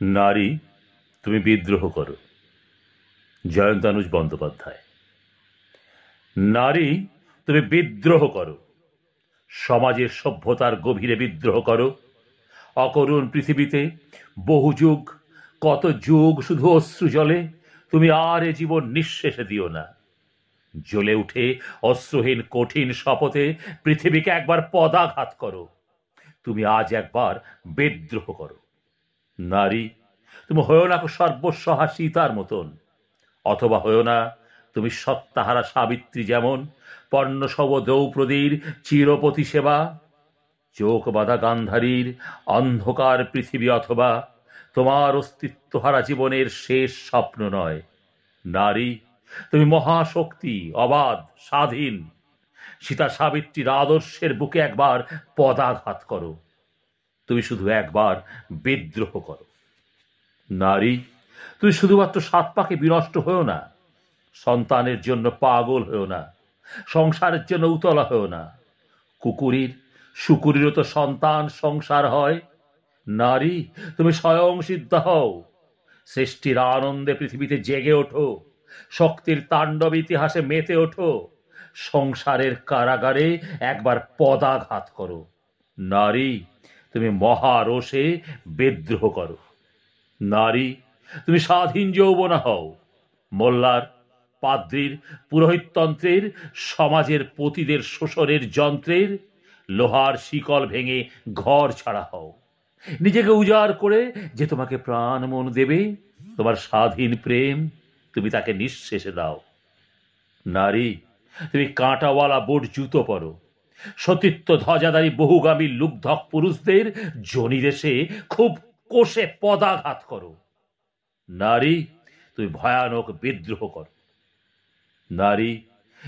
নারী, তুমি বিদ্রোহ করো। জয়ন্তানুজ বন্দ্যোপাধ্যায়। নারী, তুমি বিদ্রোহ করো। সমাজের সভ্যতার গভীরে বিদ্রোহ করো। অকরুণ পৃথিবীতে বহু যুগ, কত যুগ শুধু অশ্রু জলে, তুমি আর এ জীবন নিঃশেষে দিও না। জ্বলে উঠে অশ্রুহীন কঠিন শপথে পৃথিবীকে একবার পদাঘাত করো। তুমি আজ একবার বিদ্রোহ করো। নারী, তুমি হয়েও না সর্বস্বহা সীতার মতন, অথবা হয়েও না তুমি সত্তাহারা সাবিত্রী, যেমন পর্ণশব দ্রৌপদীর চিরপতি সেবা, চোখ বাঁধা গান্ধারীর অন্ধকার পৃথিবী, অথবা তোমার অস্তিত্বহারা জীবনের শেষ স্বপ্ন নয়। নারী, তুমি মহাশক্তি, অবাধ, স্বাধীন। সীতা সাবিত্রীর আদর্শের বুকে একবার পদাঘাত করো। তুমি শুধু একবার বিদ্রোহ করো। নারী, তুমি শুধুমাত্র সাত পাকে বিনষ্ট হয়েও না, সন্তানের জন্য পাগল হয়েও না, সংসারের জন্য উতলা হয়েও না। শুকুরিরও তো সন্তান সংসার হয়। নারী, তুমি স্বয়ং সিদ্ধা হও। সৃষ্টির আনন্দে পৃথিবীতে জেগে ওঠো। শক্তির তাণ্ডব ইতিহাসে মেতে ওঠো। সংসারের কারাগারে একবার পদাঘাত করো। নারী, তুমি মহারোষে বিদ্রোহ করো। নারী, তুমি স্বাধীন যৌবনা হও। মোল্লার, পাদ্রির, পুরোহিততন্ত্রের, সমাজের পতিদের শোষণের যন্ত্রের লোহার শিকল ভেঙে ঘর ছাড়া হও। নিজেকে উজাড় করে যে তোমাকে প্রাণ মন দেবে, তোমার স্বাধীন প্রেম, তুমি তাকে নিঃশেষে দাও। নারী, তুমি কাঁটাওয়ালা বোট জুতো পরো। সতীত্ব ধ্বজাধারী বহুগামী লুব্ধক পুরুষদের জনিদেশে খুব কোষে পদাঘাত করো। নারী, তুমি ভয়ানক বিদ্রোহ করো। নারী,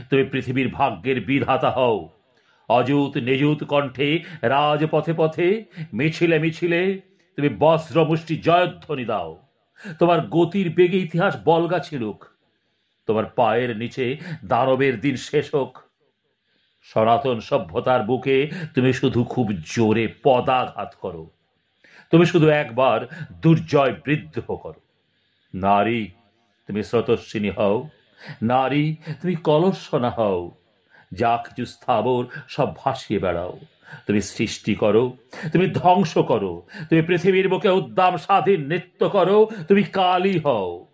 তুমি পৃথিবীর ভাগ্যের বিধাতা হও। অযুত নিযুত কণ্ঠে রাজপথে পথে মিছিলে মিছিলে তুমি বজ্রমুষ্টি জয়ধ্বনি দাও। তোমার গতির বেগে ইতিহাস বলগা ছিলুক। তোমার পায়ের নিচে দানবের দিন শেষ হোক। সনাতন সভ্যতার বুকে তুমি শুধু খুব জোরে পদাঘাত করো। তুমি শুধু একবার দুর্জয় বিদ্রোহ করো। নারী, তুমি স্রোতস্বিনী হও। নারী, তুমি কলস্বনা হও। যা কিছু স্থাবর সব ভাসিয়ে বেড়াও। তুমি সৃষ্টি করো, তুমি ধ্বংস করো, তুমি পৃথিবীর বুকে উদ্দাম স্বাধীন নৃত্য করো। তুমি কালী হও।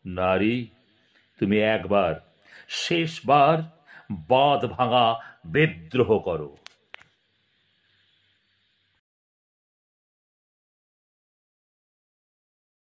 নারী, তুমি একবার, শেষবার বাঁধ ভাঙা বিদ্রোহ করো।